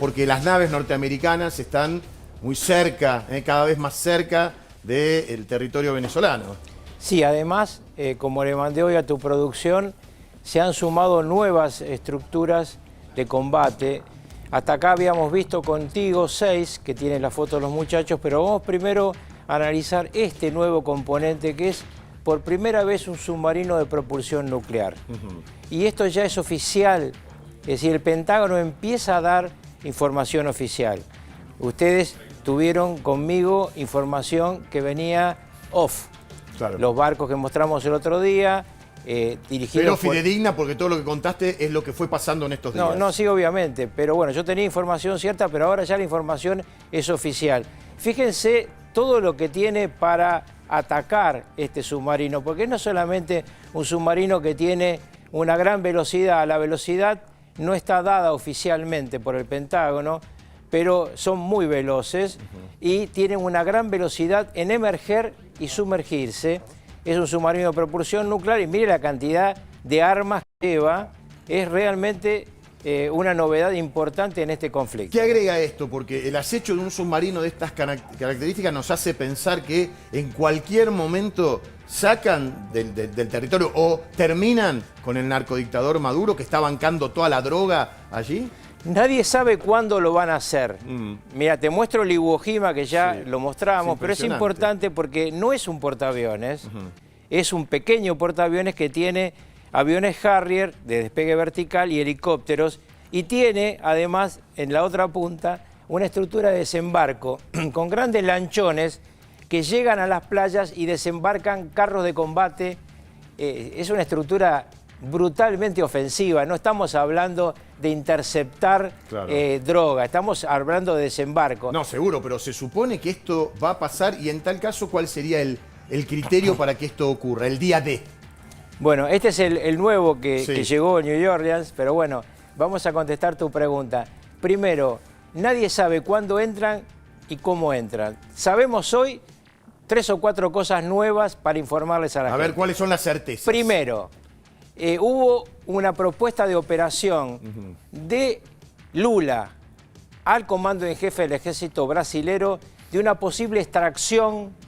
porque las naves norteamericanas están muy cerca, cada vez más cerca del territorio venezolano. Sí, además, como le mandé hoy a tu producción, se han sumado nuevas estructuras de combate. Hasta acá habíamos visto contigo 6, que tienen la foto de los muchachos, pero vamos primero a analizar este nuevo componente que es por primera vez un submarino de propulsión nuclear. Y esto ya es oficial, es decir, el Pentágono empieza a dar información oficial. Ustedes tuvieron conmigo información que venía off. Claro. Los barcos que mostramos el otro día, dirigidos pero fidedigna porque todo lo que contaste es lo que fue pasando en estos días. No, sí, obviamente, pero bueno, yo tenía información cierta, pero ahora ya la información es oficial. Fíjense todo lo que tiene para atacar este submarino, porque no es solamente un submarino que tiene una gran velocidad, la velocidad no está dada oficialmente por el Pentágono, pero son muy veloces y tienen una gran velocidad en emerger y sumergirse. Es un submarino de propulsión nuclear y mire la cantidad de armas que lleva, es realmente una novedad importante en este conflicto. ¿Qué agrega esto? Porque el acecho de un submarino de estas características nos hace pensar que en cualquier momento sacan del territorio o terminan con el narcodictador Maduro que está bancando toda la droga allí. Nadie sabe cuándo lo van a hacer. Mira, te muestro el Iwo Jima, que ya Sí, lo mostramos, pero es importante porque no es un portaaviones, es un pequeño portaaviones que tiene aviones Harrier de despegue vertical y helicópteros, y tiene además en la otra punta una estructura de desembarco con grandes lanchones que llegan a las playas y desembarcan carros de combate. Es una estructura brutalmente ofensiva, no estamos hablando de interceptar droga, estamos hablando de desembarco. No, seguro, pero se supone que esto va a pasar y en tal caso, ¿cuál sería el criterio para que esto ocurra, el día D? Bueno, este es el nuevo que Sí. llegó en New Orleans, pero bueno, vamos a contestar tu pregunta. Primero, nadie sabe cuándo entran y cómo entran. Sabemos hoy 3 o 4 cosas nuevas para informarles a la gente. A ver, ¿cuáles son las certezas? Primero, hubo una propuesta de operación de Lula al comando en jefe del ejército brasilero de una posible extracción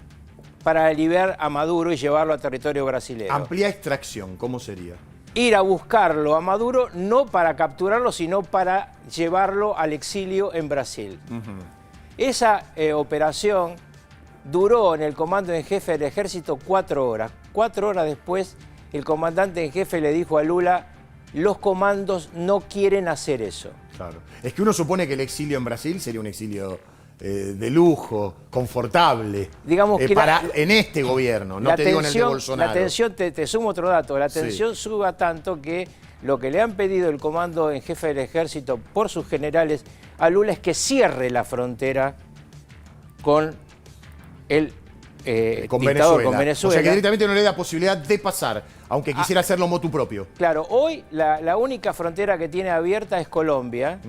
para liberar a Maduro y llevarlo a territorio brasilero. Amplia extracción, ¿cómo sería? Ir a buscarlo a Maduro no para capturarlo, sino para llevarlo al exilio en Brasil. Esa operación duró en el comando en jefe del ejército 4 horas. 4 horas después, el comandante en jefe le dijo a Lula: los comandos no quieren hacer eso. Claro. Es que uno supone que el exilio en Brasil sería un exilio de lujo, confortable, Digamos que en este gobierno, no te digo en el de Bolsonaro. La tensión, te sumo otro dato, la tensión suba tanto que lo que le han pedido el comando en jefe del ejército por sus generales a Lula es que cierre la frontera con el dictador, con Venezuela. O sea que directamente no le da posibilidad de pasar, aunque quisiera hacerlo motu propio. Claro, hoy la única frontera que tiene abierta es Colombia,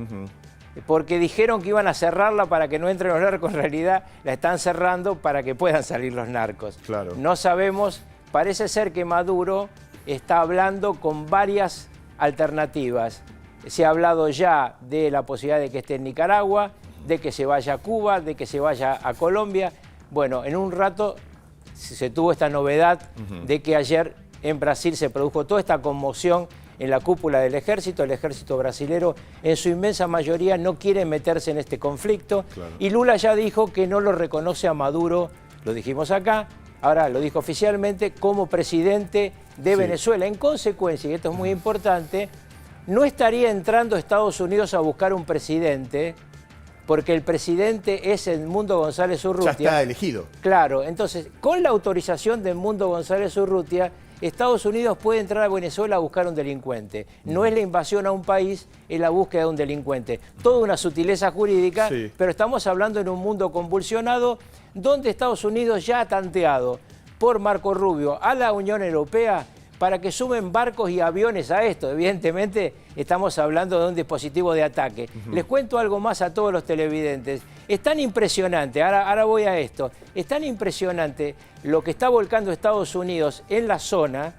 porque dijeron que iban a cerrarla para que no entren los narcos. En realidad la están cerrando para que puedan salir los narcos. Claro. No sabemos, parece ser que Maduro está hablando con varias alternativas. Se ha hablado ya de la posibilidad de que esté en Nicaragua, de que se vaya a Cuba, de que se vaya a Colombia. Bueno, en un rato se tuvo esta novedad de que ayer en Brasil se produjo toda esta conmoción en la cúpula del ejército. El ejército brasilero en su inmensa mayoría no quiere meterse en este conflicto. Y Lula ya dijo que no lo reconoce a Maduro, lo dijimos acá, ahora lo dijo oficialmente, como presidente de Venezuela. En consecuencia, y esto es muy importante, no estaría entrando Estados Unidos a buscar un presidente, porque el presidente es Edmundo González Urrutia. Ya está elegido. Claro, entonces, con la autorización de Edmundo González Urrutia, Estados Unidos puede entrar a Venezuela a buscar un delincuente. No es la invasión a un país, es la búsqueda de un delincuente. Toda una sutileza jurídica, pero estamos hablando en un mundo convulsionado donde Estados Unidos ya ha tanteado por Marco Rubio a la Unión Europea para que sumen barcos y aviones a esto. Evidentemente estamos hablando de un dispositivo de ataque. Les cuento algo más a todos los televidentes. Es tan impresionante, ahora voy a esto, es tan impresionante lo que está volcando Estados Unidos en la zona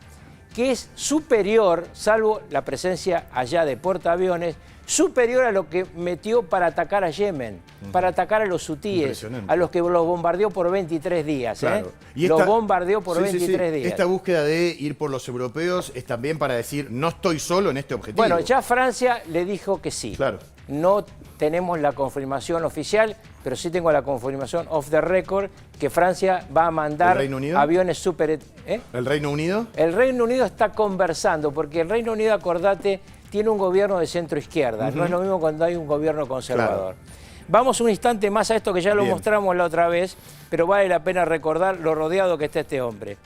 que es superior, salvo la presencia allá de portaaviones, superior a lo que metió para atacar a Yemen, para atacar a los hutíes, a los que los bombardeó por 23 días. Claro. Y los bombardeó por 23 días. Esta búsqueda de ir por los europeos es también para decir, no estoy solo en este objetivo. Bueno, ya Francia le dijo que sí. Claro. No tenemos la confirmación oficial, pero sí tengo la confirmación off the record que Francia va a mandar aviones super... ¿El Reino Unido? El Reino Unido está conversando, porque el Reino Unido, acordate, tiene un gobierno de centro-izquierda. No es lo mismo cuando hay un gobierno conservador. Claro. Vamos un instante más a esto que ya lo mostramos la otra vez, pero vale la pena recordar lo rodeado que está este hombre.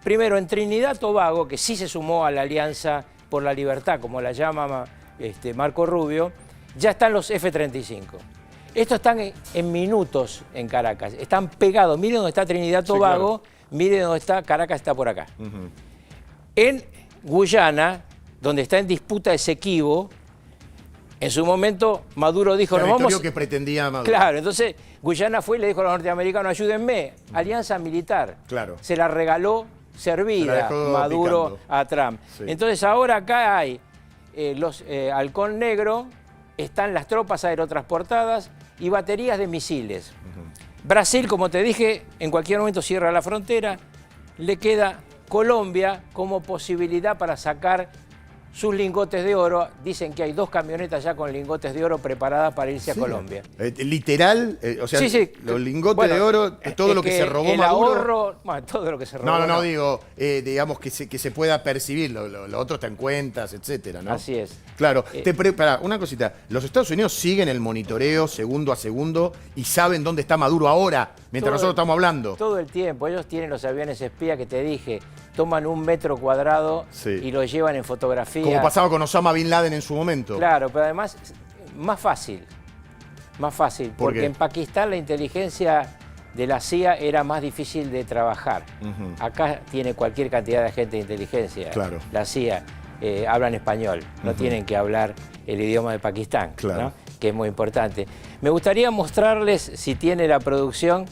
Primero, en Trinidad y Tobago, que sí se sumó a la Alianza por la Libertad, como la llama Marco Rubio, ya están los F-35. Estos están en minutos en Caracas, están pegados. Miren dónde está Trinidad y Tobago, claro. Miren dónde está Caracas, está por acá. En Guyana, donde está en disputa Esequibo, en su momento Maduro dijo... Territorio que pretendía Maduro. Claro, entonces Guyana fue y le dijo a los norteamericanos, ayúdenme, alianza militar. Claro. Se la regaló servida Maduro a Trump. Sí. Entonces ahora acá hay Halcón Negro, están las tropas aerotransportadas y baterías de misiles. Brasil, como te dije, en cualquier momento cierra la frontera, le queda Colombia como posibilidad para sacar sus lingotes de oro. Dicen que hay 2 camionetas ya con lingotes de oro preparadas para irse a Colombia. ¿Literal? O sea, los lingotes de oro, todo lo que se robó Maduro. Ahorro, bueno, todo lo que se robó. No, digo, digamos que se pueda percibir, lo otro está en cuentas, etcétera, ¿no? Así es. Claro, pará, una cosita. Los Estados Unidos siguen el monitoreo segundo a segundo y saben dónde está Maduro ahora, mientras nosotros estamos hablando. Todo el tiempo. Ellos tienen los aviones espía que te dije, toman 1 metro cuadrado y lo llevan en fotografía. Como pasaba con Osama Bin Laden en su momento. Claro, pero además más fácil, porque en Pakistán la inteligencia de la CIA era más difícil de trabajar. Acá tiene cualquier cantidad de agentes de inteligencia. Claro. La CIA hablan español, no tienen que hablar el idioma de Pakistán, ¿no? Que es muy importante. Me gustaría mostrarles, si tiene la producción,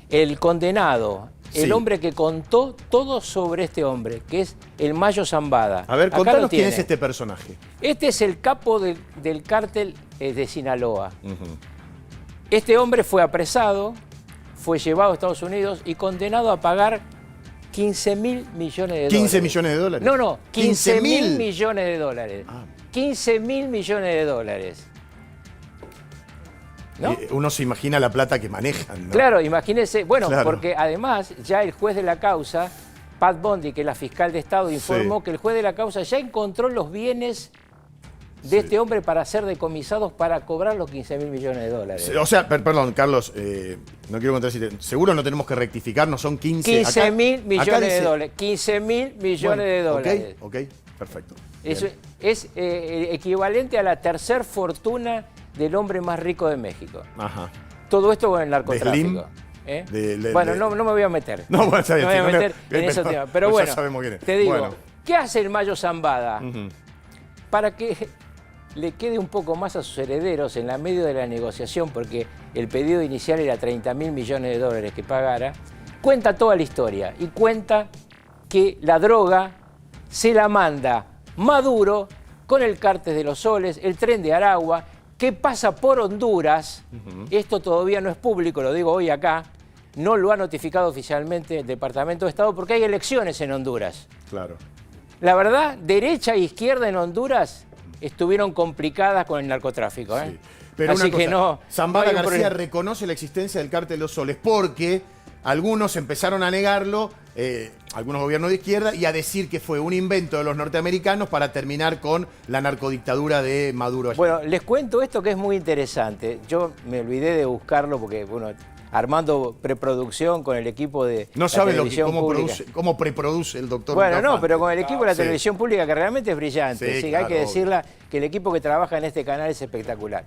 el condenado. El hombre que contó todo sobre este hombre, que es el Mayo Zambada. A ver, contanos quién es este personaje. Este es el capo del cártel de Sinaloa. Este hombre fue apresado, fue llevado a Estados Unidos y condenado a pagar 15.000 millones de dólares. ¿15 millones de dólares? No, 15.000 millones de dólares. 15.000 millones de dólares. ¿No? Uno se imagina la plata que manejan, ¿no? Claro, imagínese. Bueno, porque además ya el juez de la causa, Pat Bondi, que es la fiscal de Estado, informó que el juez de la causa ya encontró los bienes de este hombre para ser decomisados para cobrar los 15.000 millones de dólares. O sea, perdón, Carlos, no quiero contradecirte. Seguro no tenemos que rectificar, no son 15.000 millones de dólares. 15.000 millones de dólares. Ok, perfecto. Eso es equivalente a la tercera fortuna del hombre más rico de México. Todo esto con el narcotráfico. Bueno, no me voy a meter. No, bueno, está bien, no me voy a meter en esos temas. Pero bueno, te digo, ¿qué hace el Mayo Zambada? Para que le quede un poco más a sus herederos en la medio de la negociación, porque el pedido inicial era 30.000 millones de dólares que pagara, cuenta toda la historia y cuenta que la droga se la manda Maduro con el Cártel de los Soles, el Tren de Aragua, que pasa por Honduras. Esto todavía no es público, lo digo hoy acá, no lo ha notificado oficialmente el Departamento de Estado porque hay elecciones en Honduras. Claro. La verdad, derecha e izquierda en Honduras estuvieron complicadas con el narcotráfico. Sí. Pero así que no. Zambada García reconoce la existencia del Cártel de los Soles porque algunos empezaron a negarlo, algunos gobiernos de izquierda, y a decir que fue un invento de los norteamericanos para terminar con la narcodictadura de Maduro allí. Bueno, les cuento esto que es muy interesante. Yo me olvidé de buscarlo porque, bueno, armando preproducción con el equipo de no sabe cómo preproduce el doctor. Bueno, no, pero con el equipo de la televisión pública, que realmente es brillante. Sí, claro, hay que decirla que el equipo que trabaja en este canal es espectacular.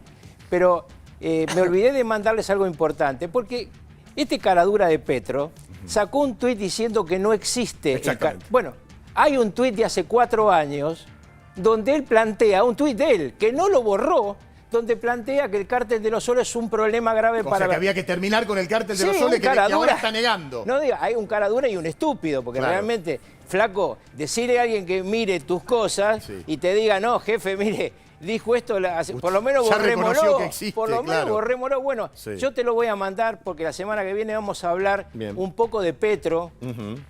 Pero me olvidé de mandarles algo importante, porque este caradura de Petro sacó un tuit diciendo que no existe. Bueno, hay un tuit de hace 4 años donde él plantea, un tuit de él, que no lo borró, donde plantea que el Cártel de los Soles es un problema grave para... O sea, que había que terminar con el Cártel de los Soles, que ahora está negando. No diga, hay un caradura y un estúpido, porque realmente flaco, decirle a alguien que mire tus cosas y te diga, no, jefe, mire, dijo esto, por lo menos ya reconoció borrémoslo. que existe, Por lo menos claro. borrémoslo. Bueno, yo te lo voy a mandar porque la semana que viene vamos a hablar un poco de Petro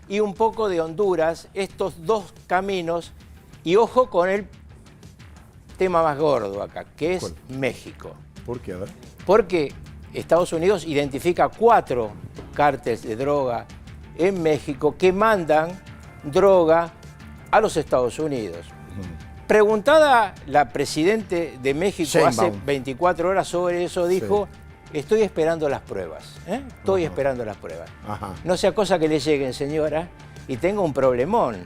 y un poco de Honduras, estos dos caminos, y ojo con el tema más gordo acá, que es ¿Cuál? México. ¿Por qué? A ver. Porque Estados Unidos identifica 4 cárteles de droga en México que mandan droga a los Estados Unidos. Preguntada la presidente de México Sheinbaum. hace 24 horas sobre eso, dijo, estoy esperando las pruebas. Estoy esperando las pruebas. No sea cosa que le lleguen, señora, y tenga un problemón.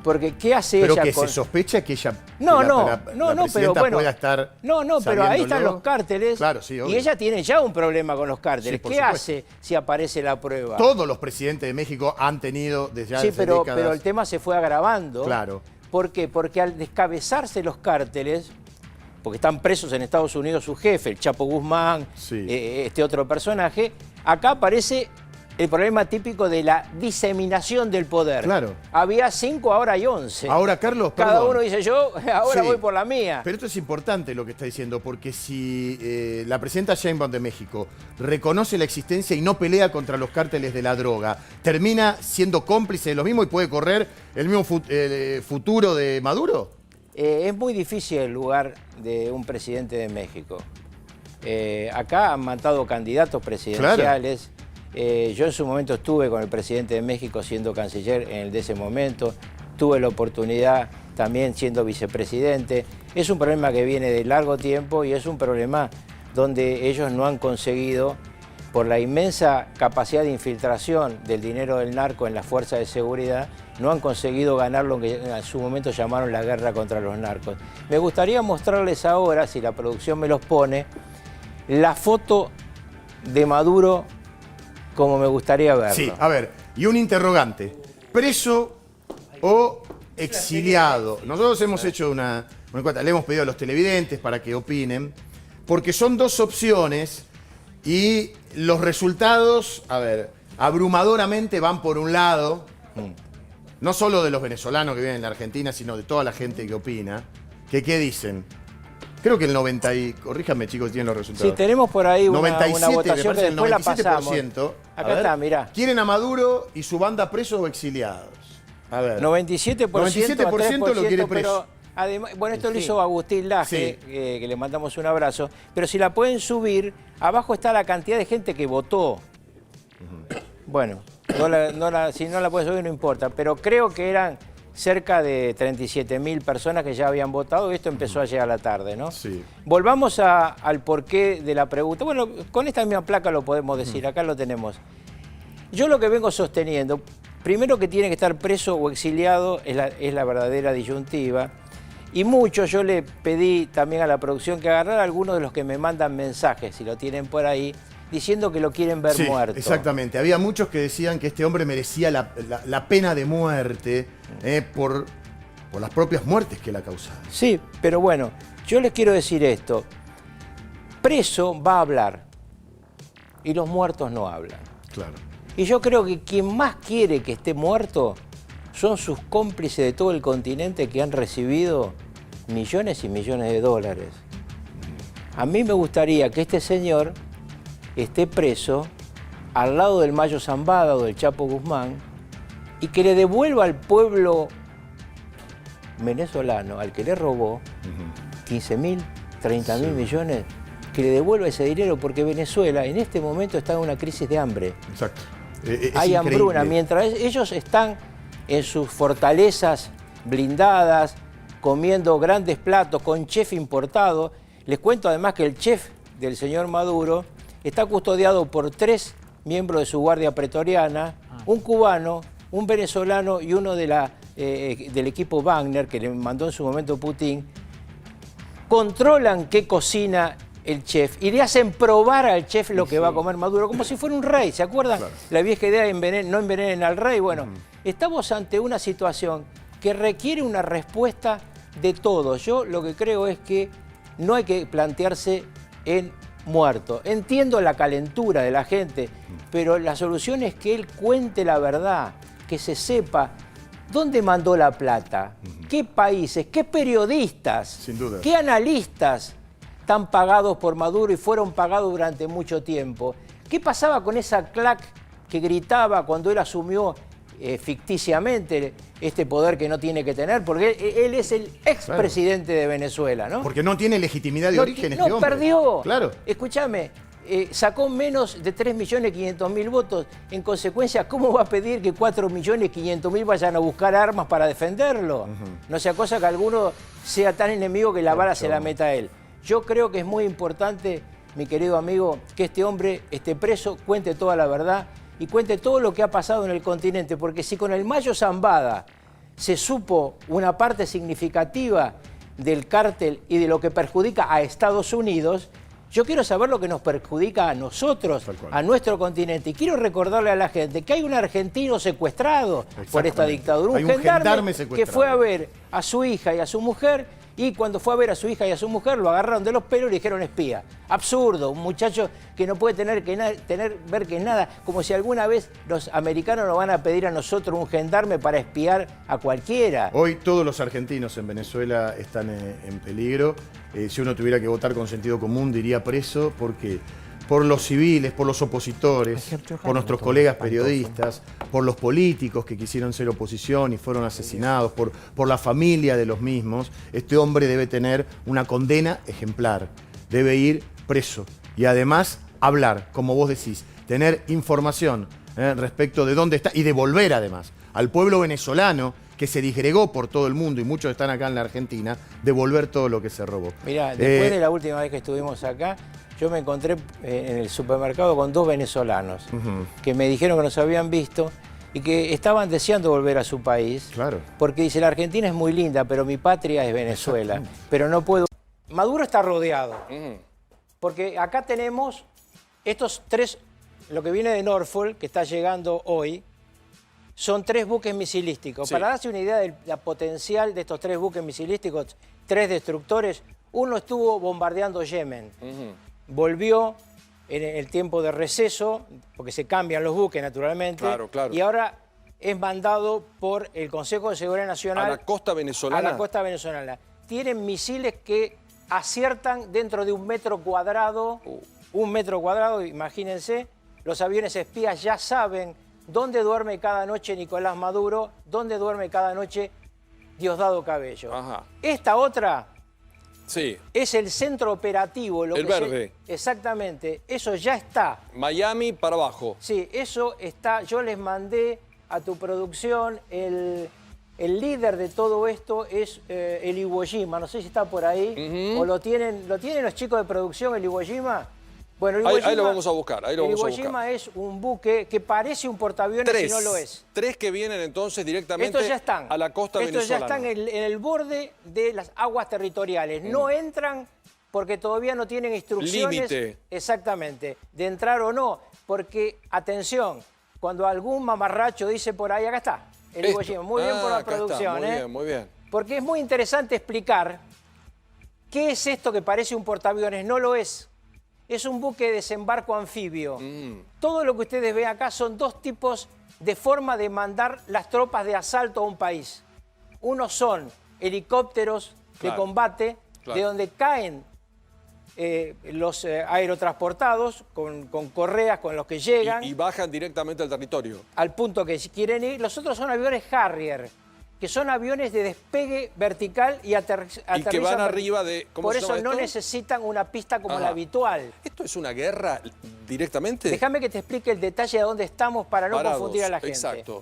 Porque ¿qué hace pero ella que con...? se sospecha que ella No, que la pero presidenta bueno, pueda estar pero ahí están sabiéndolo. los cárteles. Claro, sí, y obvio. ella tiene ya un problema con los cárteles. Sí, por ¿Qué supuesto. hace si aparece la prueba? Todos los presidentes de México han tenido desde hace pero décadas. el tema se fue agravando. Claro. ¿Por qué? Porque al descabezarse los cárteles, porque están presos en Estados Unidos su jefe, el Chapo Guzmán, este otro personaje, acá aparece el problema típico de la diseminación del poder. Claro. Había 5, ahora hay 11. Ahora, Carlos, Cada perdón. uno dice, yo ahora voy por la mía. Pero esto es importante lo que está diciendo, porque si la presidenta Sheinbaum de México reconoce la existencia y no pelea contra los cárteles de la droga, termina siendo cómplice de los mismos y puede correr el mismo futuro de Maduro. Es muy difícil el lugar de un presidente de México. Acá han matado candidatos presidenciales. Claro. Yo en su momento estuve con el presidente de México siendo canciller en el de ese momento. Tuve la oportunidad también siendo vicepresidente. Es un problema que viene de largo tiempo y es un problema donde ellos no han conseguido, por la inmensa capacidad de infiltración del dinero del narco en las fuerzas de seguridad, no han conseguido ganar lo que en su momento llamaron la guerra contra los narcos. Me gustaría mostrarles ahora, si la producción me los pone, la foto de Maduro como me gustaría verlo. Sí, a ver, y un interrogante, ¿preso o exiliado? Nosotros hemos hecho una encuesta, le hemos pedido a los televidentes para que opinen, porque son dos opciones y los resultados, a ver, abrumadoramente van por un lado, no solo de los venezolanos que viven en la Argentina, sino de toda la gente que opina, que ¿qué dicen? Creo que el 90 y... Corríjame, chicos, tienen los resultados. Sí, tenemos por ahí una 97, votación que después la pasamos. Acá está, mirá. ¿Quieren a Maduro y su banda presos o exiliados? A ver. 97%, 97% lo quiere preso. Pero además, bueno, esto lo hizo Agustín Laje, que le mandamos un abrazo. Pero si la pueden subir, abajo está la cantidad de gente que votó. Bueno, si no la pueden subir no importa, pero creo que eran cerca de 37.000 personas que ya habían votado y esto empezó ayer a la tarde, ¿no? Sí. Volvamos al porqué de la pregunta. Bueno, con esta misma placa lo podemos decir, acá lo tenemos. Yo lo que vengo sosteniendo, primero que tiene que estar preso o exiliado es la verdadera disyuntiva. Y yo le pedí también a la producción que agarrara algunos de los que me mandan mensajes, si lo tienen por ahí, diciendo que lo quieren ver muerto. Exactamente. Había muchos que decían que este hombre merecía la pena de muerte por las propias muertes que él ha causado. Sí, pero bueno, yo les quiero decir esto. Preso va a hablar y los muertos no hablan. Claro. Y yo creo que quien más quiere que esté muerto son sus cómplices de todo el continente que han recibido millones y millones de dólares. A mí me gustaría que este señor esté preso al lado del Mayo Zambada o del Chapo Guzmán y que le devuelva al pueblo venezolano, al que le robó 15.000, 30.000 millones, que le devuelva ese dinero porque Venezuela en este momento está en una crisis de hambre. Exacto. Hay hambruna, mientras ellos están en sus fortalezas blindadas, comiendo grandes platos con chef importado. Les cuento además que el chef del señor Maduro está custodiado por 3 miembros de su guardia pretoriana, un cubano, un venezolano y uno del equipo Wagner, que le mandó en su momento Putin. Controlan qué cocina el chef y le hacen probar al chef lo que va a comer Maduro, como si fuera un rey, ¿se acuerdan? Claro. La vieja idea de no envenenen al rey. Bueno, estamos ante una situación que requiere una respuesta de todos. Yo lo que creo es que no hay que plantearse en muerto. Entiendo la calentura de la gente, pero la solución es que él cuente la verdad, que se sepa ¿Dónde mandó la plata? ¿Qué países? ¿Qué periodistas? Sin duda. ¿Qué analistas están pagados por Maduro y fueron pagados durante mucho tiempo? ¿Qué pasaba con esa clac que gritaba cuando él asumió ficticiamente este poder que no tiene que tener? Porque él es el expresidente de Venezuela, ¿no? Porque no tiene legitimidad de origen este no, hombre. perdió. Claro. Escúchame, sacó menos de 3.500.000 votos. En consecuencia, ¿cómo va a pedir que 4.500.000 vayan a buscar armas para defenderlo? No sea cosa que alguno sea tan enemigo que la bala se la meta a él. Yo creo que es muy importante, mi querido amigo, que este hombre esté preso, cuente toda la verdad y cuente todo lo que ha pasado en el continente, porque si con el Mayo Zambada se supo una parte significativa del cártel y de lo que perjudica a Estados Unidos, yo quiero saber lo que nos perjudica a nosotros, a nuestro continente. Y quiero recordarle a la gente que hay un argentino secuestrado por esta dictadura, un gendarme que fue a ver a su hija y a su mujer, y cuando fue a ver a su hija y a su mujer lo agarraron de los pelos y le dijeron espía. Absurdo, un muchacho que no puede ver que es nada, como si alguna vez los americanos nos van a pedir a nosotros un gendarme para espiar a cualquiera. Hoy todos los argentinos en Venezuela están en peligro. Si uno tuviera que votar con sentido común, diría preso, porque por los civiles, por los opositores, por nuestros colegas periodistas, por los políticos que quisieron ser oposición y fueron asesinados, por la familia de los mismos, este hombre debe tener una condena ejemplar, debe ir preso y además hablar, como vos decís, tener información respecto de dónde está y devolver además al pueblo venezolano que se disgregó por todo el mundo y muchos están acá en la Argentina, devolver todo lo que se robó. Mirá, después de la última vez que estuvimos acá, yo me encontré en el supermercado con dos venezolanos que me dijeron que nos habían visto y que estaban deseando volver a su país. Claro. Porque dice, la Argentina es muy linda, pero mi patria es Venezuela. Pero no puedo... Maduro está rodeado. Porque acá tenemos estos tres, lo que viene de Norfolk, que está llegando hoy, son 3 buques misilísticos. Sí. Para darse una idea del potencial de estos 3 buques misilísticos, 3 destructores, uno estuvo bombardeando Yemen. Volvió en el tiempo de receso, porque se cambian los buques naturalmente, claro. Y ahora es mandado por el Consejo de Seguridad Nacional a la costa venezolana. A la costa venezolana. Tienen misiles que aciertan dentro de 1 metro cuadrado, 1 metro cuadrado, imagínense. Los aviones espías ya saben dónde duerme cada noche Nicolás Maduro, dónde duerme cada noche Diosdado Cabello. Esta otra... Sí. Es el centro operativo. El verde. Exactamente. Eso ya está. Miami para abajo. Sí, eso está. Yo les mandé a tu producción el líder de todo esto es el Iwo Jima. No sé si está por ahí. O lo tienen los chicos de producción, el Iwo Jima. Bueno, el Iwo Jima, ahí lo vamos a buscar. El Iwo Jima es un buque que parece un portaaviones y no lo es. 3 que vienen entonces directamente Estos ya están. A la costa venezolana. Estos ya están en el borde de las aguas territoriales. No entran porque todavía no tienen instrucciones. Límite. Exactamente, de entrar o no. Porque, atención, cuando algún mamarracho dice por ahí, acá está, el Iwo Jima. Muy bien por la producción. Muy bien, muy bien. Porque es muy interesante explicar qué es esto que parece un portaaviones. No lo es. Es un buque de desembarco anfibio. Todo lo que ustedes ven acá son 2 tipos de forma de mandar las tropas de asalto a un país. Unos son helicópteros de combate, de donde caen los aerotransportados con correas con los que llegan. Y bajan directamente al territorio. Al punto que quieren ir. Los otros son aviones Harrier, que son aviones de despegue vertical y aterrizaje. Y que van arriba de... Por eso no necesitan una pista como la habitual. ¿Esto es una guerra directamente? Déjame que te explique el detalle de dónde estamos para no confundir a la gente. Exacto.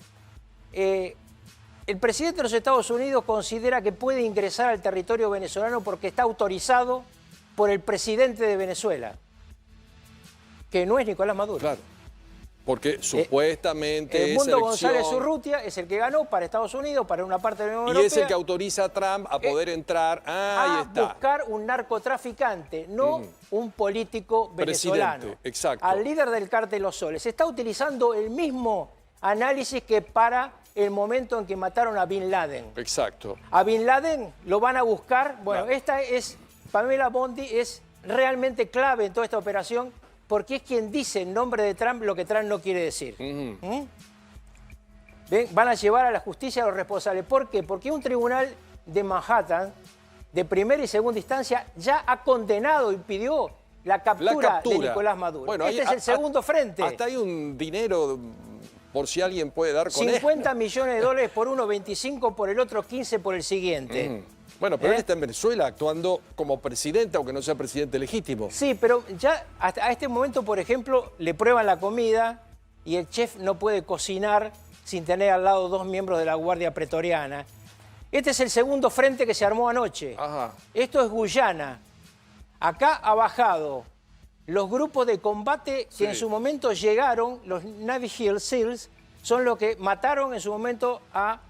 El presidente de los Estados Unidos considera que puede ingresar al territorio venezolano porque está autorizado por el presidente de Venezuela, que no es Nicolás Maduro. Claro. Porque supuestamente Edmundo González Urrutia es el que ganó para Estados Unidos, para una parte de la Unión Europea. Y es el que autoriza a Trump a poder entrar ahí está. A buscar un narcotraficante, no un político venezolano. Presidente, exacto. Al líder del cártel Los Soles. Se está utilizando el mismo análisis que para el momento en que mataron a Bin Laden. Exacto. A Bin Laden lo van a buscar. Bueno, esta es, Pamela Bondi es realmente clave en toda esta operación, porque es quien dice en nombre de Trump lo que Trump no quiere decir. van a llevar a la justicia a los responsables. ¿Por qué? Porque un tribunal de Manhattan, de primera y segunda instancia, ya ha condenado y pidió la captura de Nicolás Maduro. Bueno, este es el segundo frente. Hasta hay un dinero, por si alguien puede dar con 50 millones de dólares por uno, 25 por el otro, 15 por el siguiente. Bueno, pero él está en Venezuela actuando como presidente, aunque no sea presidente legítimo. Sí, pero ya hasta a este momento, por ejemplo, le prueban la comida y el chef no puede cocinar sin tener al lado 2 miembros de la Guardia Pretoriana. Este es el segundo frente que se armó anoche. Ajá. Esto es Guyana. Acá ha bajado los grupos de combate que en su momento llegaron, los Navy SEALs, son los que mataron en su momento a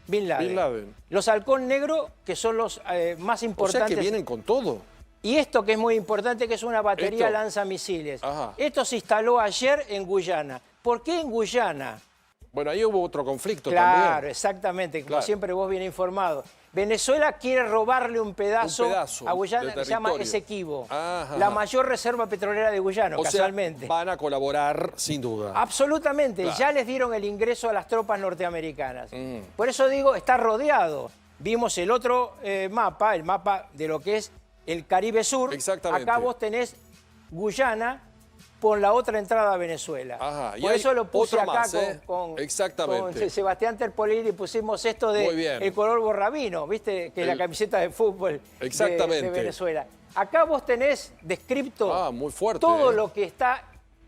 Bin Laden. Los Halcón Negro, que son los más importantes. O sea que vienen con todo. Y esto que es muy importante, que es una batería lanzamisiles. Ajá. Esto se instaló ayer en Guyana. ¿Por qué en Guyana? Bueno, ahí hubo otro conflicto también. Claro, exactamente, como siempre vos bien informado. Venezuela quiere robarle un pedazo a Guyana, que se llama Esequibo, la mayor reserva petrolera de Guyana, casualmente. O sea, van a colaborar sin duda. Absolutamente, ya les dieron el ingreso a las tropas norteamericanas. Por eso digo, está rodeado. Vimos el otro mapa, el mapa de lo que es el Caribe Sur. Exactamente. Acá vos tenés Guyana por la otra entrada a Venezuela. Ajá, por eso lo puse acá más, con Exactamente. Sebastián Terpolini y pusimos esto de el color borrabino, ¿viste? Que es la camiseta de fútbol de Venezuela. Acá vos tenés descripto muy fuerte, todo lo que está,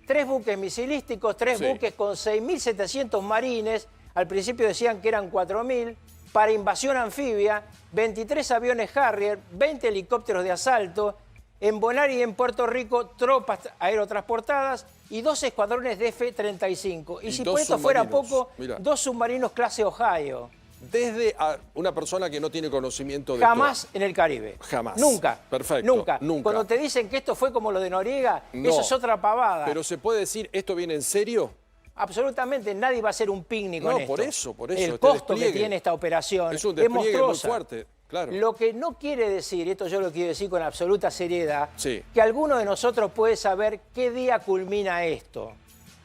3 buques misilísticos, 3 buques con 6.700 marines, al principio decían que eran 4.000, para invasión anfibia, 23 aviones Harrier, 20 helicópteros de asalto, en Bonari y en Puerto Rico, tropas aerotransportadas y 2 escuadrones de F-35. Y si por esto fuera poco, 2 submarinos clase Ohio. Desde una persona que no tiene conocimiento de Jamás en el Caribe. Jamás. Nunca. Perfecto. Nunca. Cuando te dicen que esto fue como lo de Noriega, eso es otra pavada. Pero ¿se puede decir esto viene en serio? Absolutamente nadie va a hacer un picnic con esto. Por eso. El costo que tiene esta operación es un despliegue muy fuerte. Claro. Lo que no quiere decir, esto yo lo quiero decir con absoluta seriedad, que alguno de nosotros puede saber qué día culmina esto,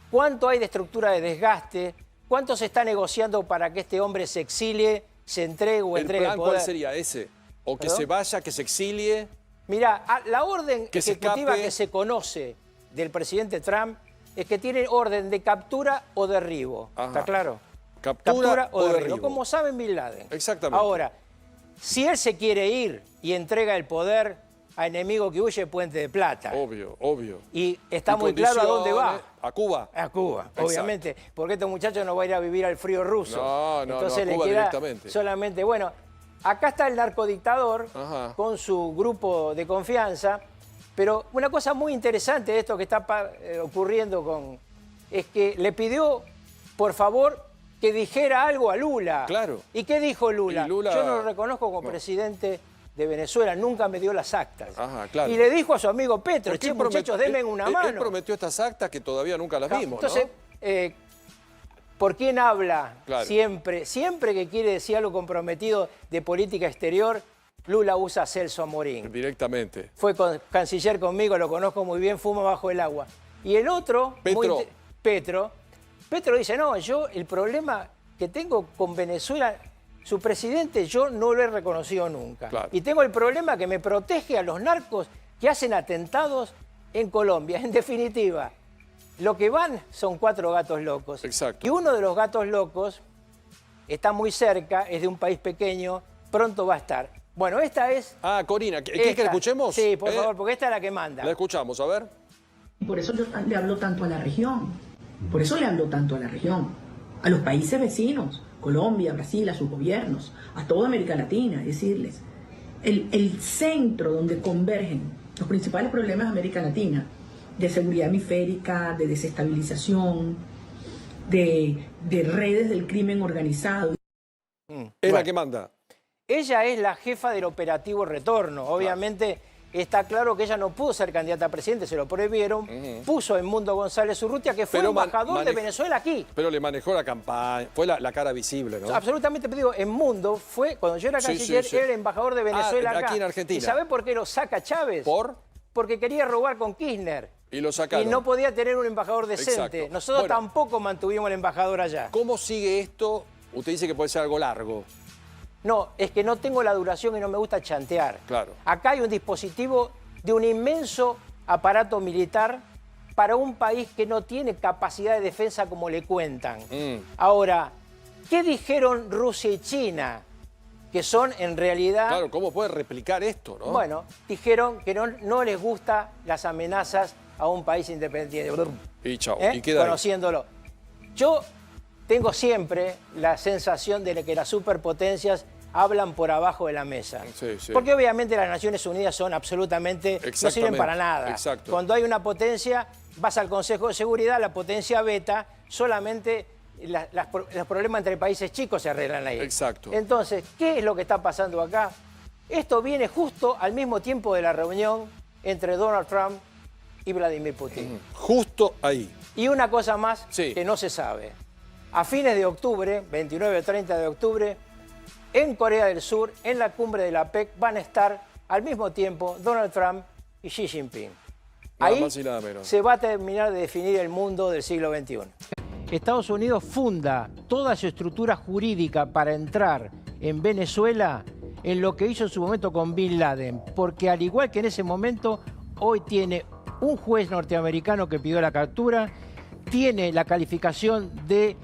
cuánto hay de estructura de desgaste, cuánto se está negociando para que este hombre se exilie, se entregue o entregue el poder. ¿Cuál sería ese? ¿O que se vaya, que se exilie? Mirá, la orden ejecutiva que se conoce del presidente Trump es que tiene orden de captura o derribo. ¿Está claro? Captura o derribo. Como saben Bin Laden. Exactamente. Ahora, si él se quiere ir y entrega el poder a enemigo que huye, Puente de Plata. Obvio. Y está muy claro a dónde va. A Cuba. A Cuba, obviamente. Porque este muchacho no va a ir a vivir al frío ruso. No, entonces a Cuba le queda directamente. solamente, bueno, acá está el narcodictador con su grupo de confianza. Pero una cosa muy interesante de esto que está ocurriendo es que le pidió, por favor, que dijera algo a Lula. Claro. ¿Y qué dijo Lula? Yo no lo reconozco como presidente de Venezuela, nunca me dio las actas. Claro. Y le dijo a su amigo Petro, che, muchachos, denme una mano. Él prometió estas actas que todavía nunca las vimos, entonces, ¿por quién habla siempre? Siempre que quiere decir algo comprometido de política exterior, Lula usa a Celso Amorín. Directamente. Fue canciller conmigo, lo conozco muy bien, fuma bajo el agua. Y el otro, Petro dice, no, yo el problema que tengo con Venezuela, su presidente yo no lo he reconocido nunca. Y tengo el problema que me protege a los narcos que hacen atentados en Colombia. En definitiva, lo que van son 4 gatos locos. Exacto. Y uno de los gatos locos está muy cerca, es de un país pequeño, pronto va a estar. Bueno, esta es... Corina, ¿quieres que la escuchemos? Sí, por favor, porque esta es la que manda. La escuchamos, a ver. Por eso yo le hablo tanto a la región. Por eso le hablo tanto a la región. A los países vecinos, Colombia, Brasil, a sus gobiernos, a toda América Latina, decirles, el centro donde convergen los principales problemas de América Latina, de seguridad hemisférica, de desestabilización, de redes del crimen organizado. Es la que manda. Ella es la jefa del operativo Retorno. Obviamente está claro que ella no pudo ser candidata a presidente, se lo prohibieron. Puso a Edmundo González Urrutia, que fue embajador de Venezuela aquí. Pero le manejó la campaña, fue la cara visible, ¿no? Absolutamente, pero digo, Edmundo fue, cuando yo era canciller, era el embajador de Venezuela acá. Aquí en Argentina. ¿Y sabe por qué lo saca Chávez? ¿Por? Porque quería robar con Kirchner. Y lo sacaron. Y no podía tener un embajador decente. Exacto. Nosotros Bueno, tampoco mantuvimos el embajador allá. ¿Cómo sigue esto? Usted dice que puede ser algo largo. No, es que no tengo la duración y no me gusta chantear. Claro. Acá hay un dispositivo de un inmenso aparato militar para un país que no tiene capacidad de defensa como le cuentan. Ahora, ¿qué dijeron Rusia y China? Que son en realidad... Claro, ¿cómo puede replicar esto, no? Bueno, dijeron que no les gustan las amenazas a un país independiente. Y chao, y queda ahí. Conociéndolo. Yo tengo siempre la sensación de que las superpotencias hablan por abajo de la mesa. Sí, sí. Porque obviamente las Naciones Unidas son absolutamente... no sirven para nada. Exacto. Cuando hay una potencia, vas al Consejo de Seguridad, la potencia veta, solamente los problemas entre países chicos se arreglan ahí. Exacto. Entonces, ¿qué es lo que está pasando acá? Esto viene justo al mismo tiempo de la reunión entre Donald Trump y Vladimir Putin. Justo ahí. Y una cosa más Sí. que no se sabe. A fines de octubre, 29 o 30 de octubre, en Corea del Sur, en la cumbre de la PEC, van a estar al mismo tiempo Donald Trump y Xi Jinping. Nada Ahí más y nada menos. se va a terminar de definir el mundo del siglo XXI. Estados Unidos funda toda su estructura jurídica para entrar en Venezuela en lo que hizo en su momento con Bin Laden, porque al igual que en ese momento, hoy tiene un juez norteamericano que pidió la captura, tiene la calificación de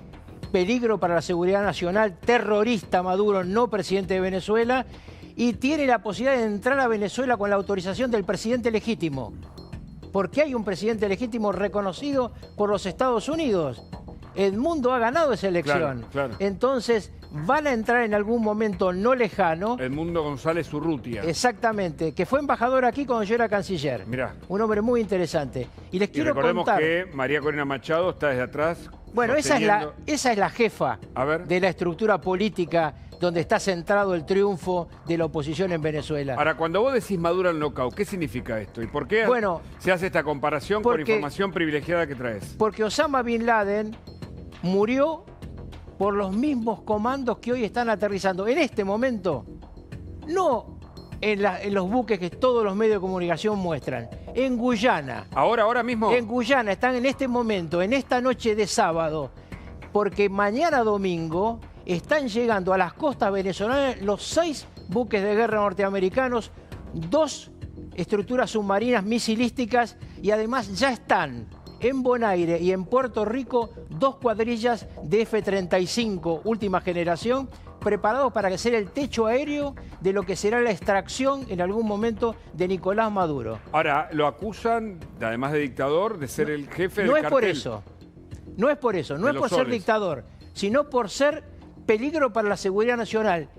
peligro para la seguridad nacional, terrorista Maduro, no presidente de Venezuela, y tiene la posibilidad de entrar a Venezuela con la autorización del presidente legítimo, porque hay un presidente legítimo reconocido por los Estados Unidos. El mundo ha ganado esa elección. Claro. Entonces, van a entrar en algún momento no lejano. Edmundo González Urrutia. Exactamente, que fue embajador aquí cuando yo era canciller. Mirá. Un hombre muy interesante. Y les Y quiero recordemos contar. que María Corina Machado está desde atrás. Bueno, esa es la jefa A ver. de la estructura política donde está centrado el triunfo de la oposición en Venezuela. Ahora, cuando vos decís Maduro al knockout, ¿qué significa esto? ¿Y por qué Bueno, se hace esta comparación con porque- información privilegiada que traes? Porque Osama Bin Laden murió por los mismos comandos que hoy están aterrizando en este momento, no en los buques que todos los medios de comunicación muestran, en Guyana. Ahora mismo. En Guyana están en este momento, en esta noche de sábado, porque mañana domingo están llegando a las costas venezolanas los 6 buques de guerra norteamericanos, 2 estructuras submarinas misilísticas y además ya están en Bonaire y en Puerto Rico 2 cuadrillas de F-35 última generación preparados para hacer el techo aéreo de lo que será la extracción en algún momento de Nicolás Maduro. Ahora, lo acusan, además de dictador, de ser el jefe del No es cartel. por eso, no es por eso, no De es los por ser soles. dictador, sino por ser peligro para la seguridad nacional,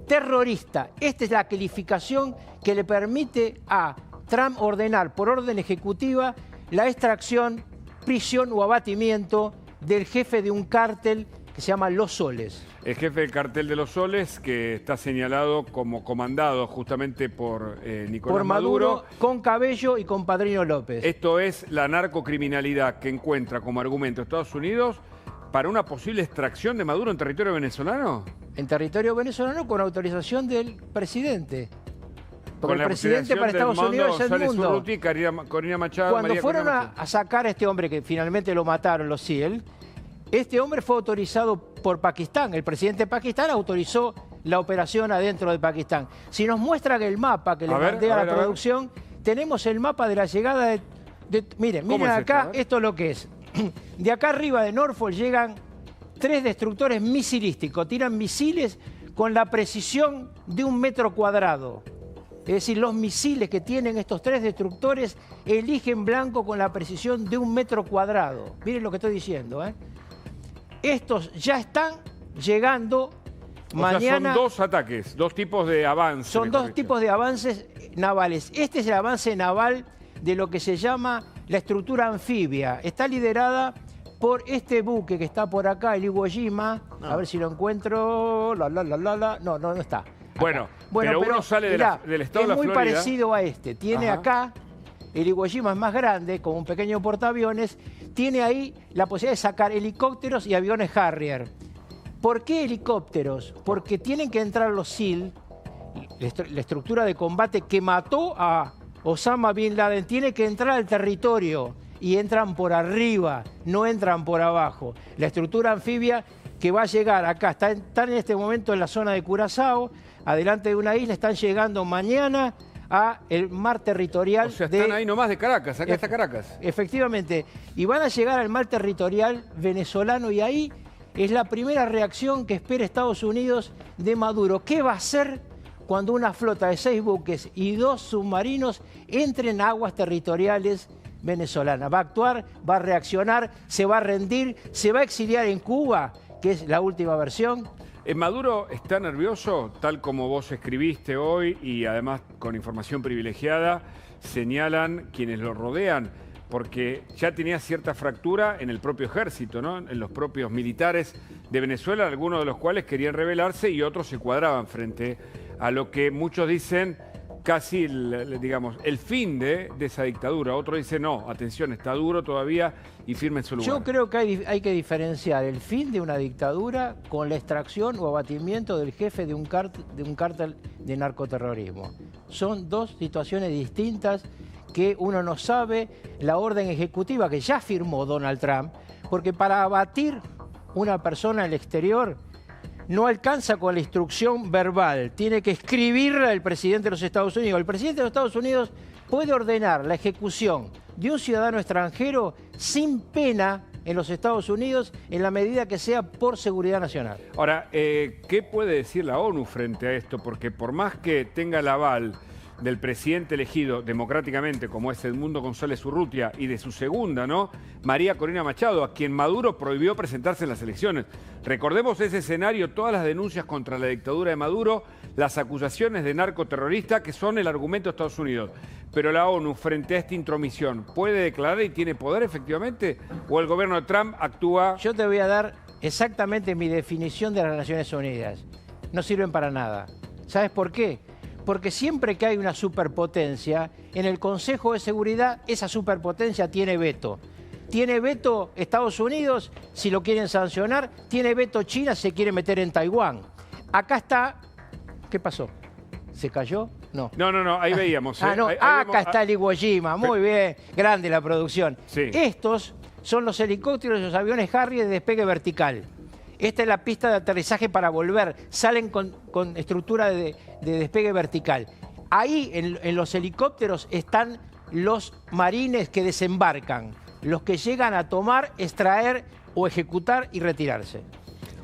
terrorista. Esta es la calificación que le permite a Trump ordenar por orden ejecutiva la extracción, prisión o abatimiento del jefe de un cártel que se llama Los Soles. El jefe del cartel de los Soles, que está señalado como comandado justamente por Nicolás Por Maduro, con Cabello y con Padrino López. Esto es la narcocriminalidad que encuentra como argumento Estados Unidos para una posible extracción de Maduro en territorio venezolano. En territorio venezolano con autorización del presidente. Con Porque la el presidente para autorización Estados del Unidos es González Edmundo. Urruti, Corina Machado, Cuando María fueron Corina Machado. a sacar a este hombre, que finalmente lo mataron los SEAL, este hombre fue autorizado por Pakistán. El presidente de Pakistán autorizó la operación adentro de Pakistán. Si nos muestran el mapa que le A ver, mandé a a la ver, a ver. producción, tenemos el mapa de la llegada de... Miren ¿Cómo es esto? acá, A ver. esto es lo que es. De acá arriba de Norfolk llegan 3 destructores misilísticos. Tiran misiles con la precisión de 1 metro cuadrado. Es decir, los misiles que tienen estos 3 destructores eligen blanco con la precisión de 1 metro cuadrado. Miren lo que estoy diciendo, ¿eh? Estos ya están llegando mañana. Son 2 ataques, 2 tipos de avance. Son me 2 corrige. tipos de avances navales. Este es el avance naval de lo que se llama la estructura anfibia. Está liderada por este buque que está por acá, el Iwo Jima. A ver si lo encuentro. No, no está. Acá. Bueno, pero uno sale de del estado es de la muy Florida. parecido a este. Tiene Ajá. acá, el Iwo Jima es más grande, con un pequeño portaaviones. Tiene ahí la posibilidad de sacar helicópteros y aviones Harrier. ¿Por qué helicópteros? Porque tienen que entrar los SEAL, la estructura de combate que mató a Osama Bin Laden tiene que entrar al territorio y entran por arriba, no entran por abajo. La estructura anfibia que va a llegar acá, están en este momento en la zona de Curazao, adelante de una isla, están llegando mañana a el mar territorial. O sea, están ahí nomás de Caracas, acá está Caracas. Efectivamente, y van a llegar al mar territorial venezolano y ahí es la primera reacción que espera Estados Unidos de Maduro. ¿Qué va a hacer cuando una flota de 6 buques y 2 submarinos entren a aguas territoriales venezolanas? ¿Va a actuar? ¿Va a reaccionar? ¿Se va a rendir? ¿Se va a exiliar en Cuba? Que es la última versión. Maduro está nervioso, tal como vos escribiste hoy y además con información privilegiada, señalan quienes lo rodean, porque ya tenía cierta fractura en el propio ejército, ¿no? En los propios militares de Venezuela, algunos de los cuales querían rebelarse y otros se cuadraban frente a lo que muchos dicen casi, digamos, el fin de esa dictadura. Otros dicen, no, atención, está duro todavía y firme en su lugar. Yo creo que hay que diferenciar el fin de una dictadura con la extracción o abatimiento del jefe de un cártel de narcoterrorismo. Son dos situaciones distintas que uno no sabe. La orden ejecutiva que ya firmó Donald Trump, porque para abatir una persona en el exterior no alcanza con la instrucción verbal, tiene que escribirla el presidente de los Estados Unidos. El presidente de los Estados Unidos puede ordenar la ejecución de un ciudadano extranjero sin pena en los Estados Unidos en la medida que sea por seguridad nacional. Ahora, ¿qué puede decir la ONU frente a esto? Porque por más que tenga el aval del presidente elegido democráticamente, como es Edmundo González Urrutia, y de su segunda, ¿no?, María Corina Machado, a quien Maduro prohibió presentarse en las elecciones. Recordemos ese escenario, todas las denuncias contra la dictadura de Maduro, las acusaciones de narcoterrorista, que son el argumento de Estados Unidos. Pero la ONU, frente a esta intromisión, ¿puede declarar y tiene poder efectivamente? ¿O el gobierno de Trump actúa? Yo te voy a dar exactamente mi definición de las Naciones Unidas. No sirven para nada. ¿Sabes por qué? Porque siempre que hay una superpotencia, en el Consejo de Seguridad esa superpotencia tiene veto. Tiene veto Estados Unidos si lo quieren sancionar, tiene veto China si se quiere meter en Taiwán. Acá está... ¿Qué pasó? ¿Se cayó? No. No, ahí veíamos. No, ahí acá vemos, está el Iwo Jima, muy bien, grande la producción. Sí. Estos son los helicópteros y los aviones Harrier de despegue vertical. Esta es la pista de aterrizaje para volver. Salen con estructura de despegue vertical. Ahí en los helicópteros están los marines que desembarcan, los que llegan a tomar, extraer o ejecutar y retirarse.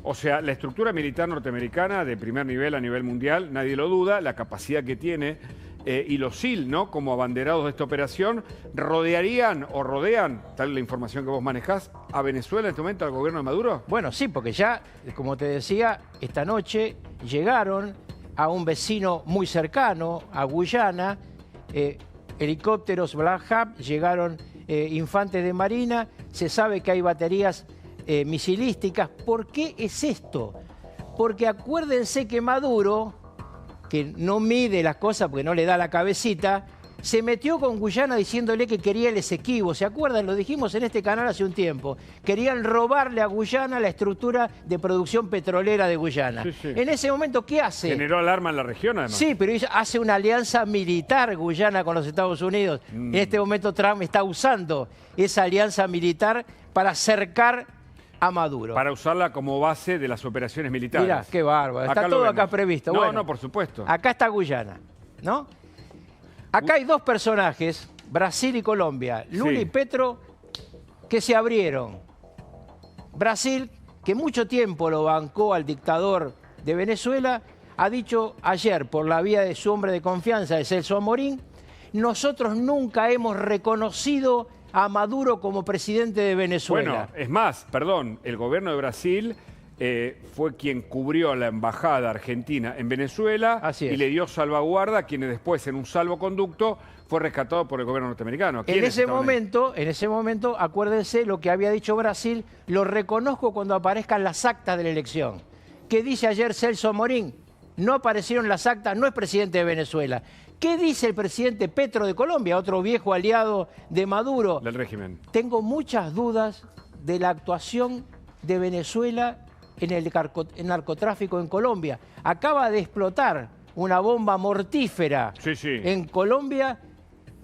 O sea, la estructura militar norteamericana de primer nivel a nivel mundial, nadie lo duda, la capacidad que tiene y los SEAL, ¿no?, como abanderados de esta operación, rodearían o rodean, tal la información que vos manejás, a Venezuela en este momento, al gobierno de Maduro. Bueno, sí, porque ya, como te decía, esta noche llegaron a un vecino muy cercano, a Guyana, helicópteros Black Hawk, llegaron infantes de marina, se sabe que hay baterías misilísticas. ¿Por qué es esto? Porque acuérdense que Maduro, que no mide las cosas porque no le da la cabecita, se metió con Guyana diciéndole que quería el Esequibo. ¿Se acuerdan? Lo dijimos en este canal hace un tiempo. Querían robarle a Guyana la estructura de producción petrolera de Guyana. Sí, sí. En ese momento, ¿qué hace? Generó alarma en la región, además. Sí, pero hace una alianza militar Guyana con los Estados Unidos. En este momento Trump está usando esa alianza militar para acercar a Maduro. Para usarla como base de las operaciones militares. Mirá, qué bárbaro. Está Acá lo todo vemos. acá previsto. No, Bueno, no, por supuesto. acá está Guyana, ¿no? Acá hay dos personajes, Brasil y Colombia, Lula Sí. y Petro, que se abrieron. Brasil, que mucho tiempo lo bancó al dictador de Venezuela, ha dicho ayer, por la vía de su hombre de confianza, de Celso Amorín, nosotros nunca hemos reconocido a Maduro como presidente de Venezuela. Bueno, es más, perdón, el gobierno de Brasil fue quien cubrió la embajada argentina en Venezuela. Así y es. le dio salvaguarda a quienes después, en un salvoconducto, fue rescatado por el gobierno norteamericano. En ese momento, acuérdense lo que había dicho Brasil, lo reconozco cuando aparezcan las actas de la elección. ¿Qué dice ayer Celso Amorín? No aparecieron las actas, no es presidente de Venezuela. ¿Qué dice el presidente Petro de Colombia, otro viejo aliado de Maduro? Del régimen. Tengo muchas dudas de la actuación de Venezuela en el narcotráfico en Colombia. Acaba de explotar una bomba mortífera Sí, sí. en Colombia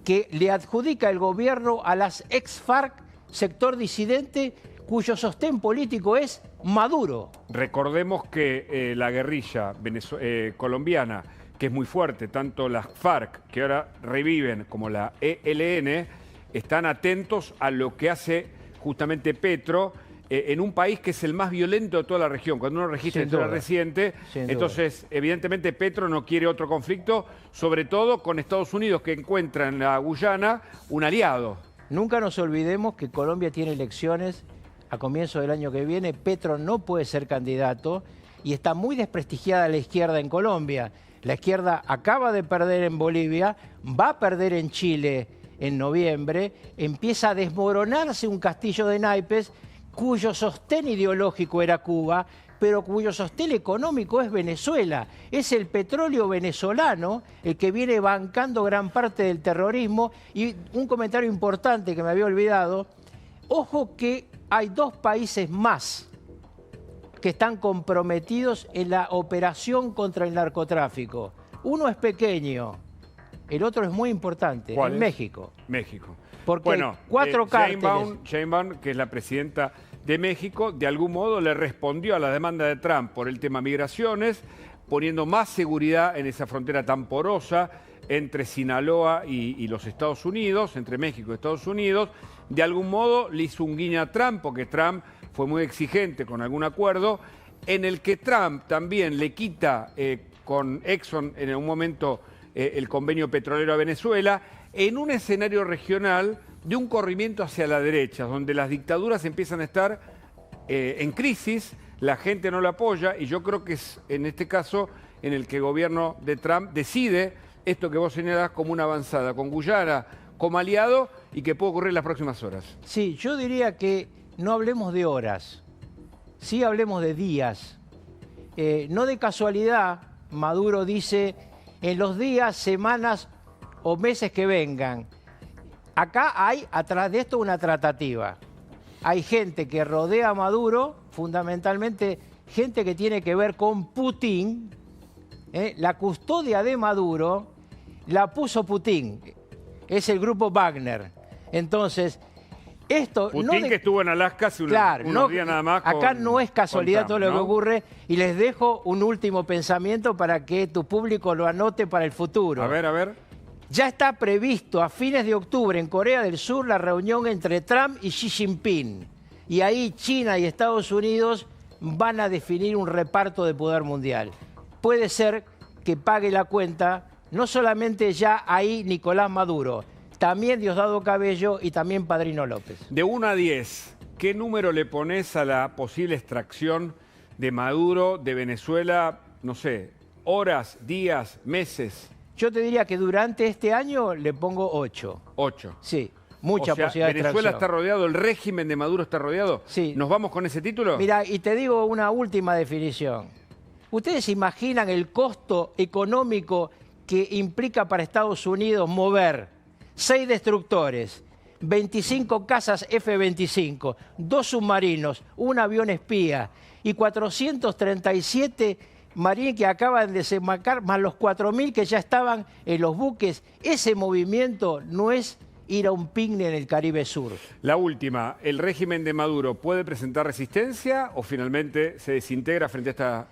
que le adjudica el gobierno a las ex-FARC, sector disidente, cuyo sostén político es Maduro. Recordemos que la guerrilla colombiana, que es muy fuerte, tanto las FARC, que ahora reviven, como la ELN, están atentos a lo que hace justamente Petro en un país que es el más violento de toda la región. Cuando uno registra la historia reciente, entonces evidentemente Petro no quiere otro conflicto, sobre todo con Estados Unidos, que encuentra en la Guyana un aliado. Nunca nos olvidemos que Colombia tiene elecciones a comienzo del año que viene. Petro no puede ser candidato y está muy desprestigiada la izquierda en Colombia. La izquierda acaba de perder en Bolivia, va a perder en Chile en noviembre, empieza a desmoronarse un castillo de naipes cuyo sostén ideológico era Cuba, pero cuyo sostén económico es Venezuela. Es el petróleo venezolano el que viene bancando gran parte del terrorismo. Y un comentario importante que me había olvidado, ojo que hay 2 países más que están comprometidos en la operación contra el narcotráfico. Uno es pequeño, el otro es muy importante, ¿Cuál en es? México. México. Porque bueno, 4 cárteles. Sheinbaum, que es la presidenta de México, de algún modo le respondió a la demanda de Trump por el tema migraciones, poniendo más seguridad en esa frontera tan porosa entre Sinaloa y los Estados Unidos, entre México y Estados Unidos. De algún modo le hizo un guiño a Trump, porque Trump fue muy exigente con algún acuerdo, en el que Trump también le quita con Exxon en un momento el convenio petrolero a Venezuela, en un escenario regional de un corrimiento hacia la derecha, donde las dictaduras empiezan a estar en crisis, la gente no lo apoya, y yo creo que es en este caso en el que el gobierno de Trump decide esto que vos señalás como una avanzada, con Guyana como aliado y que puede ocurrir en las próximas horas. Sí, yo diría que no hablemos de horas, sí hablemos de días. No de casualidad, Maduro dice en los días, semanas o meses que vengan. Acá hay atrás de esto una tratativa. Hay gente que rodea a Maduro, fundamentalmente gente que tiene que ver con Putin. La custodia de Maduro la puso Putin, es el grupo Wagner. Entonces, esto... Putin que estuvo en Alaska hace unos días nada más. Acá no es casualidad todo lo que ocurre, y les dejo un último pensamiento para que tu público lo anote para el futuro. A ver. Ya está previsto a fines de octubre en Corea del Sur la reunión entre Trump y Xi Jinping. Y ahí China y Estados Unidos van a definir un reparto de poder mundial. Puede ser que pague la cuenta no solamente ya ahí Nicolás Maduro, también Diosdado Cabello y también Padrino López. De 1 a 10, ¿qué número le pones a la posible extracción de Maduro de Venezuela, no sé, horas, días, meses? Yo te diría que durante este año le pongo 8. 8. Sí, mucha posibilidad de ¿Venezuela extracción. está rodeado, el régimen de Maduro está rodeado? Sí. ¿Nos vamos con ese título? Mira, y te digo una última definición. ¿Ustedes imaginan el costo económico que implica para Estados Unidos mover 6 destructores, 25 cazas F-25, 2 submarinos, un avión espía y 437 marines que acaban de desembarcar, más los 4.000 que ya estaban en los buques? Ese movimiento no es ir a un picnic en el Caribe Sur. La última, ¿el régimen de Maduro puede presentar resistencia o finalmente se desintegra frente a esta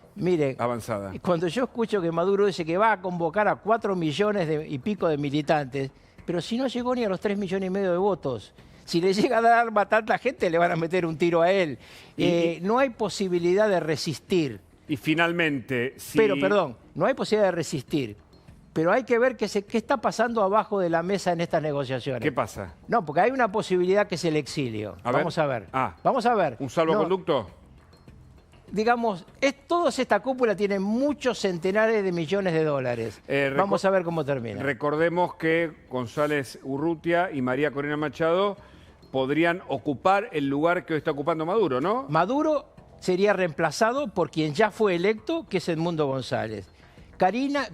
avanzada? Cuando yo escucho que Maduro dice que va a convocar a 4 millones y pico de militantes, pero si no llegó ni a los 3,5 millones de votos, si le llega a dar arma a tanta gente, le van a meter un tiro a él. No hay posibilidad de resistir. Y finalmente, si... Pero, perdón, no hay posibilidad de resistir. Pero hay que ver qué está pasando abajo de la mesa en estas negociaciones. ¿Qué pasa? No, porque hay una posibilidad que es el exilio. Vamos a ver. Vamos a ver. ¿Un salvoconducto? Digamos, toda esta cúpula tiene muchos centenares de millones de dólares. Vamos a ver cómo termina. Recordemos que González Urrutia y María Corina Machado podrían ocupar el lugar que hoy está ocupando Maduro, ¿no? Maduro sería reemplazado por quien ya fue electo, que es Edmundo González.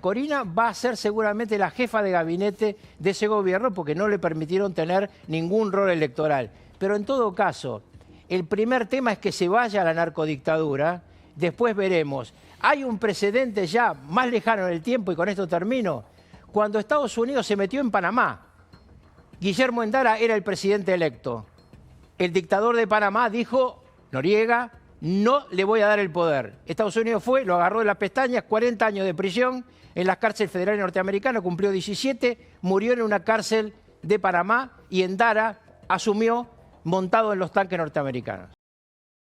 Corina va a ser seguramente la jefa de gabinete de ese gobierno porque no le permitieron tener ningún rol electoral. Pero en todo caso, el primer tema es que se vaya a la narcodictadura, después veremos. Hay un precedente ya más lejano en el tiempo, y con esto termino, cuando Estados Unidos se metió en Panamá. Guillermo Endara era el presidente electo. El dictador de Panamá dijo, Noriega, no le voy a dar el poder. Estados Unidos fue, lo agarró de las pestañas, 40 años de prisión en las cárceles federales norteamericanas, cumplió 17, murió en una cárcel de Panamá y Endara asumió montado en los tanques norteamericanos.